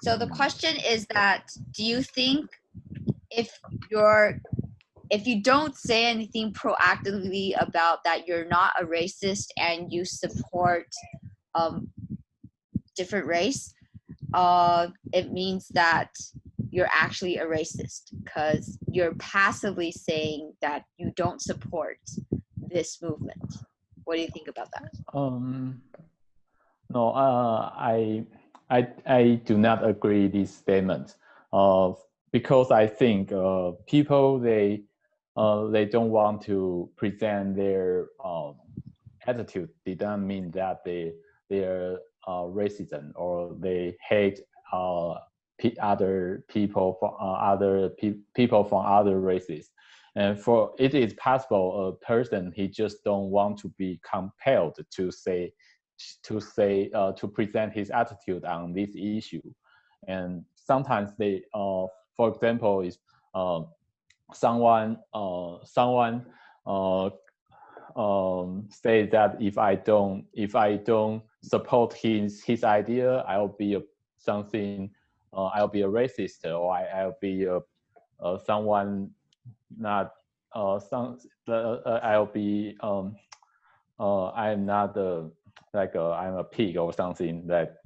So the question is that, do you think if you don't say anything proactively about that you're not a racist and you support different race, it means that you're actually a racist because you're passively saying that you don't support this movement. What do you think about that? No, I do not agree this statement. Because I think people they don't want to present their attitude. They don't mean that they're racism or they hate other people from people from other races. And for it is possible a person he just don't want to be compelled to present his attitude on this issue. And sometimes they for example is someone say that if I don't support his idea, I'll be I'll be a racist, or I'll be someone not I'll be I'm not I'm a pig or something that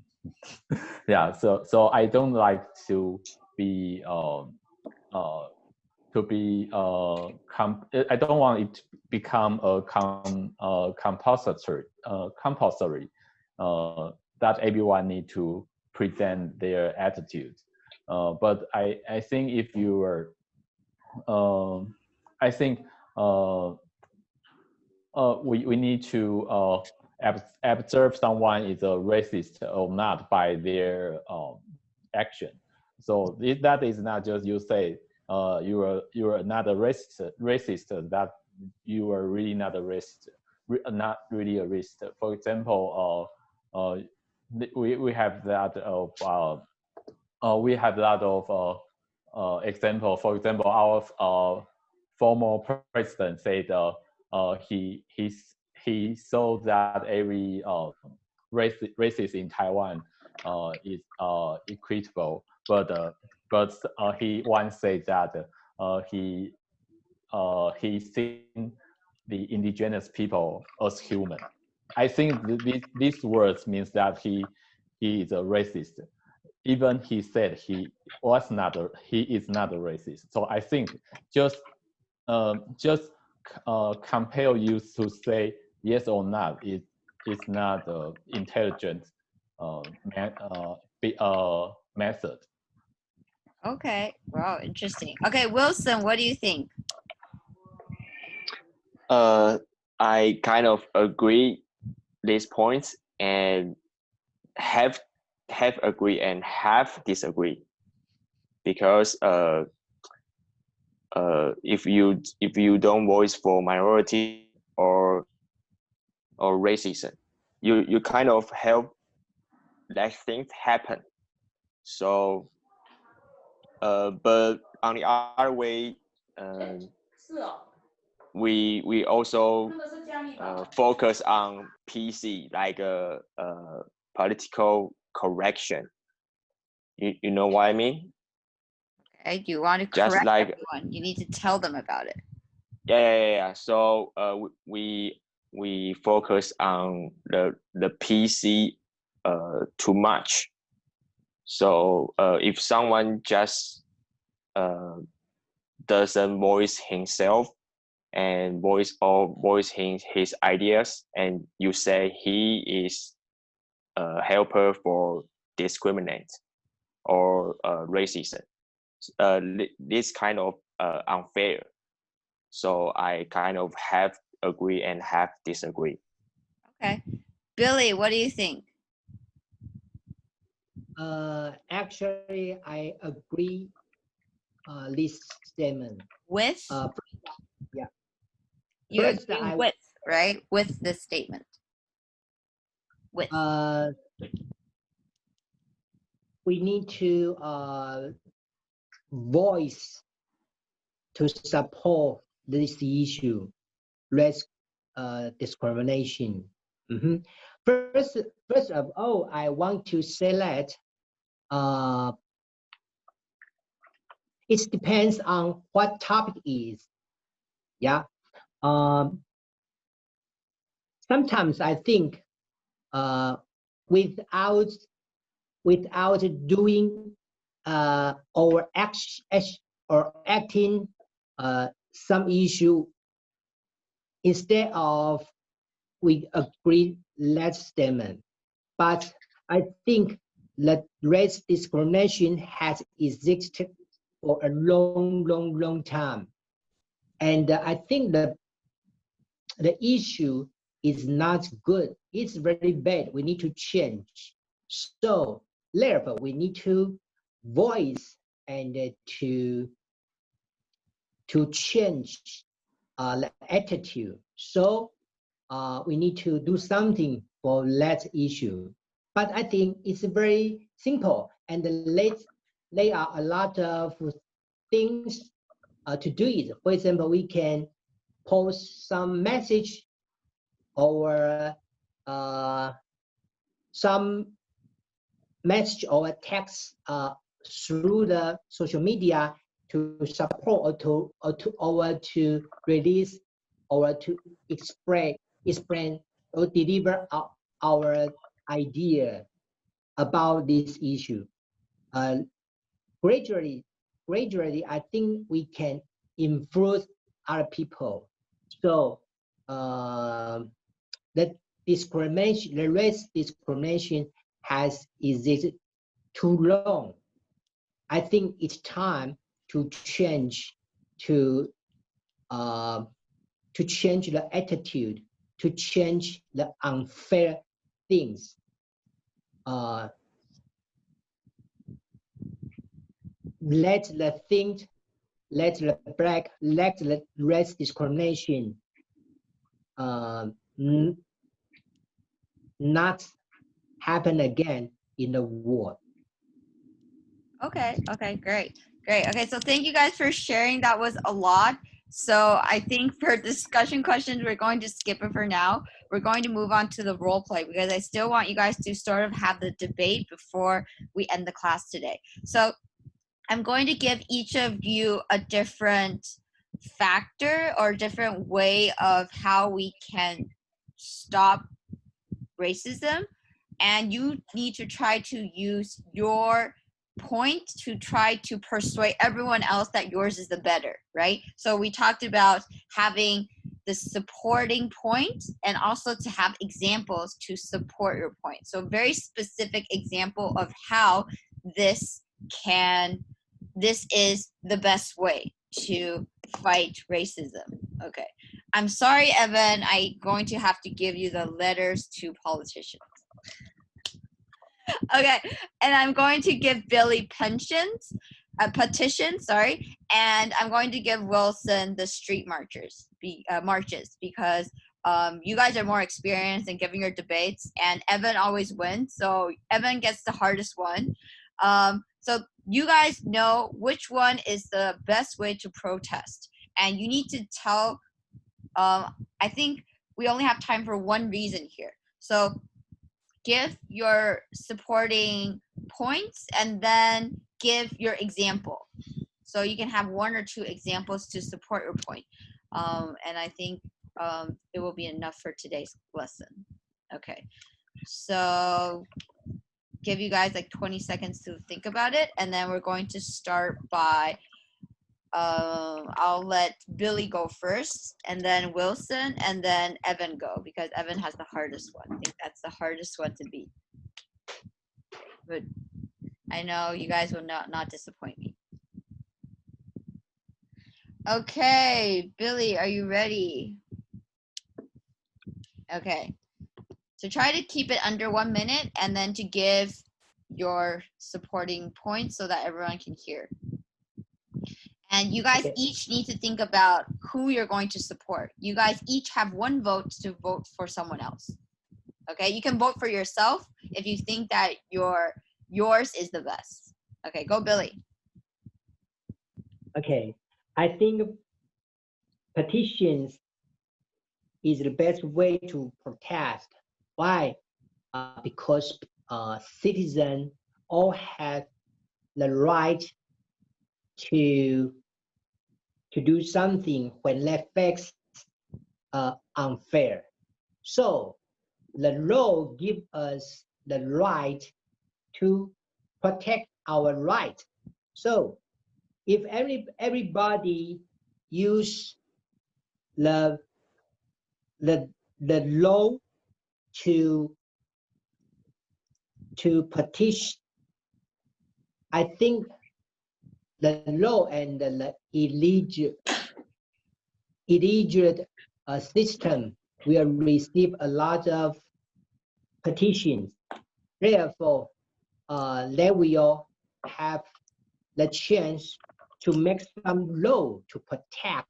yeah. So I don't like to be I don't want it to become a compulsory that everyone need to present their attitude. But I think if you are I think we need to observe someone is a racist or not by their action. So that is not just you say you are not a racist, that you are really not a racist, not really a racist. For example, we have that of we have a lot of example. For example, our former president said he saw that every racist in Taiwan is equitable, but he once said that he seen the indigenous people as human. I think these words means that he is a racist. Even he said he is not a racist. So I think just compel you to say yes or not is not intelligent method. Okay, wow, interesting. Okay, Wilson, what do you think? I kind of agree these points and have agree and have disagree, because if you don't voice for minority or racism, you kind of help that things happen. So but on the other way, we also focus on PC, like political correction. You know what I mean? Okay, you want to correct everyone. You need to tell them about it. Yeah. So we focus on the PC too much. So if someone just doesn't voice himself and voice his ideas, and you say he is a helper for discriminate or racism, this kind of unfair. So I kind of have agree and have disagree. Okay, Billy, what do you think? Actually, I agree this statement. With? Yeah. You agree with, right? With this statement. With. We need to voice to support this issue, race discrimination. First of all, I want to say that it depends on what topic is. Yeah. Sometimes I think without doing or acting some issue, instead of we agree less statement. But I think that race discrimination has existed for a long time. And I think that the issue is not good. It's very bad. We need to change. So therefore, we need to voice and to change the attitude. So we need to do something for that issue. But I think it's very simple, and there are a lot of things to do it. For example, we can post some message or some message or text through the social media to support or to release or to explain or deliver our idea about this issue. Gradually, I think we can influence other people. So the race discrimination has existed too long. I think it's time to change to change the attitude, to change the unfair things. Let the race discrimination not happen again in the world. Okay, great. Okay, so thank you guys for sharing. That was a lot. So I think for discussion questions, we're going to skip it for now. We're going to move on to the role play because I still want you guys to sort of have the debate before we end the class today. So I'm going to give each of you a different factor or different way of how we can stop racism, and you need to try to use your point to try to persuade everyone else that yours is the better, right? So we talked about having the supporting point and also to have examples to support your point. So very specific example of how this is the best way to fight racism. Okay. I'm sorry, Evan, I'm going to have to give you the letters to politicians. Okay, and I'm going to give Billy petitions, and I'm going to give Wilson the street marches because you guys are more experienced in giving your debates, and Evan always wins, so Evan gets the hardest one. So you guys know which one is the best way to protest, and you need to tell. I think we only have time for one reason here, so give your supporting points and then give your example. So you can have one or two examples to support your point. And I think it will be enough for today's lesson. Okay, so give you guys like 20 seconds to think about it. And then we're going to start by, I'll let Billy go first, and then Wilson, and then Evan go, because Evan has the hardest one. I think that's the hardest one to beat. But I know you guys will not disappoint me. Okay, Billy, are you ready? Okay. So try to keep it under 1 minute, and then to give your supporting points so that everyone can hear. And you guys each need to think about who you're going to support. You guys each have one vote to vote for someone else. Okay, you can vote for yourself if you think that yours is the best. Okay, go Billy. Okay, I think petitions is the best way to protest. Why? Because citizens all have the right to do something when they face unfair. So the law gives us the right to protect our right. So if everybody use the law to petition, I think the law and the illegal system will receive a lot of petitions. Therefore, they will have the chance to make some law to protect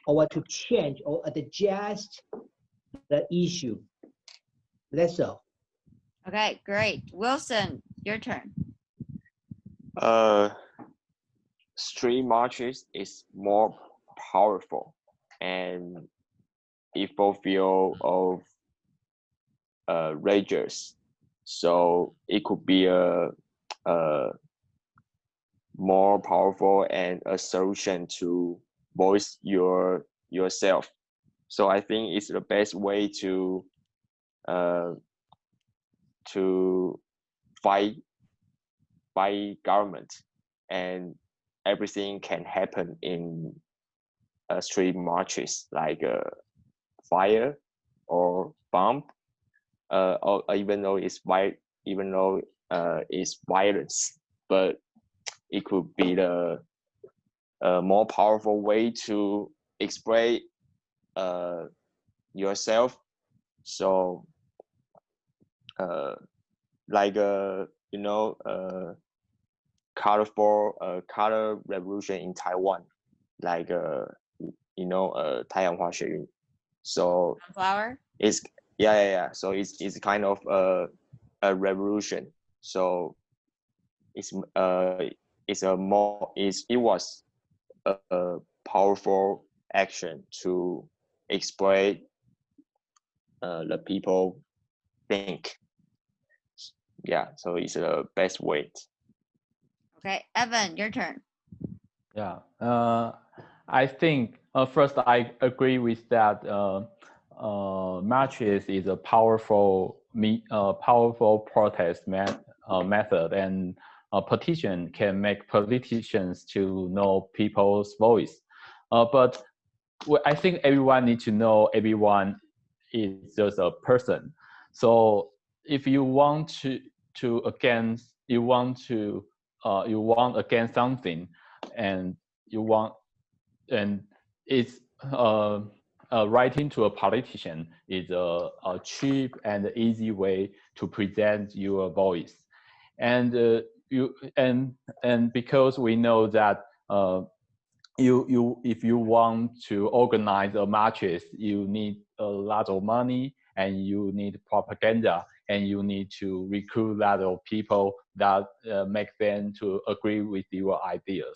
or to change or adjust the issue. That's all. Okay, great. Wilson, your turn. Street marches is more powerful, and it fulfills of rages. So it could be a more powerful and a solution to voice yourself. So I think it's the best way to fight government, and everything can happen in street marches, like fire or bomb, or even though it's violence, but it could be the more powerful way to express yourself. So like color revolution in Taiwan, like 太阳花学运. So Sunflower? it's yeah. So it's kind of a revolution. So it was a powerful action to express the people think. Yeah, so it's the best way. Okay, Evan, your turn. Yeah, I think first I agree with that. Marches is a powerful protest method, and a petition can make politicians to know people's voice. But I think everyone needs to know everyone is just a person. So if you want against something, and it's writing to a politician is a cheap and easy way to present your voice, and because we know that if you want to organize a marches, you need a lot of money, and you need propaganda, and you need to recruit a lot of people that make them to agree with your ideas.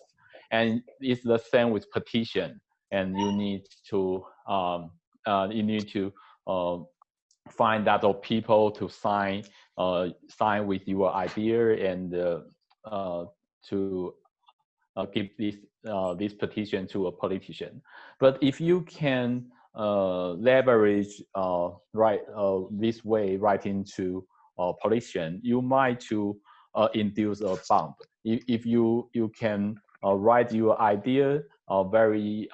And it's the same with petition, and you need to find a lot of people to sign with your idea, and to give this petition to a politician. But if you can leverage this way writing to a politician, you might to induce a bomb. If you can write your idea very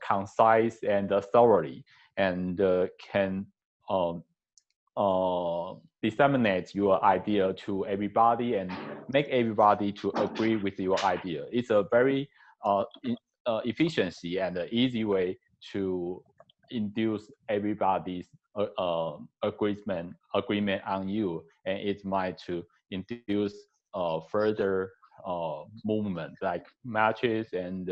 concise and thoroughly, and can disseminate your idea to everybody and make everybody to agree with your idea. It's a very efficiency and an easy way to induce everybody's agreement on you, and it might to induce further movement like matches and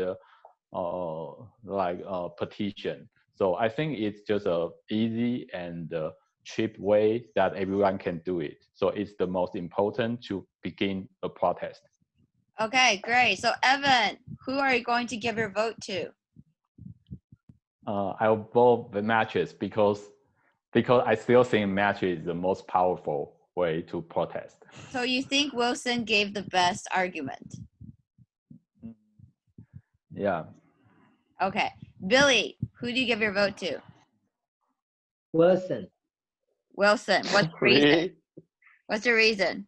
petition. So I think it's just a easy and cheap way that everyone can do it. So it's the most important to begin a protest. Okay, great. So Evan, who are you going to give your vote to? I'll vote the matches because I still think matches is the most powerful way to protest. So you think Wilson gave the best argument? Yeah. Okay. Billy, who do you give your vote to? Wilson. Wilson. What's the reason? Really? What's the reason?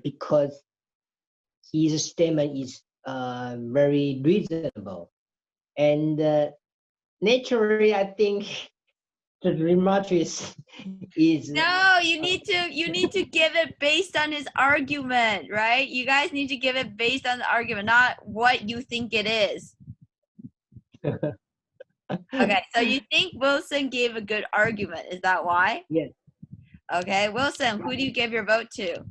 Because his statement is very reasonable, and naturally, I think the remark is No, you need to give it based on his argument, right? You guys need to give it based on the argument, not what you think it is. Okay, so you think Wilson gave a good argument. Is that why? Yes. Okay, Wilson, who do you give your vote to?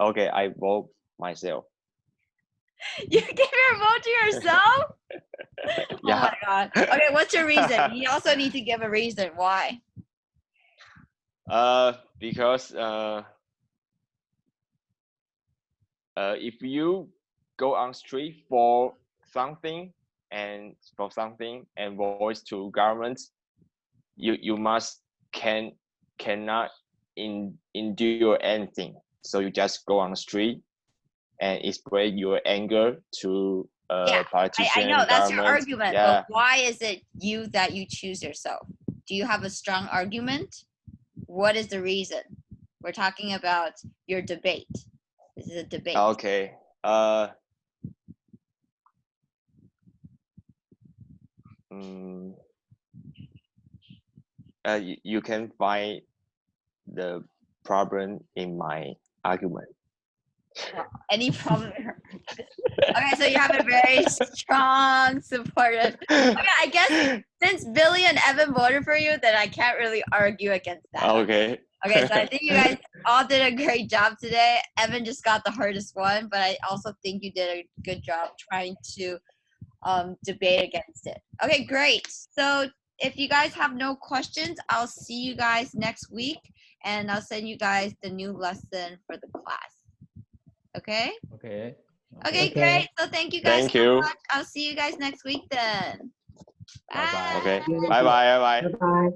Okay, I vote myself. You give your vote to yourself? Yeah. Oh my God. Okay, what's your reason? You also need to give a reason why. Because if you go on street for something and voice to governments, you cannot endure anything. So you just go on the street and express your anger to politicians. I know that's your government. argument, Yeah. but why is it you that you choose yourself? Do you have a strong argument? What is the reason? We're talking about your debate. This is a debate. Okay. You can find the problem in my argument. Any problem? Okay, so you have a very strong, supportive. Okay, I guess since Billy and Evan voted for you, then I can't really argue against that. Okay. Okay, so I think you guys all did a great job today. Evan just got the hardest one, but I also think you did a good job trying to debate against it. Okay, great. So if you guys have no questions, I'll see you guys next week, and I'll send you guys the new lesson for the class. Okay? Okay. Okay, Okay. great. So thank you guys Thank so you. much. I'll see you guys next week then. Bye-bye. Okay. Bye. Bye bye. Bye bye. Bye bye.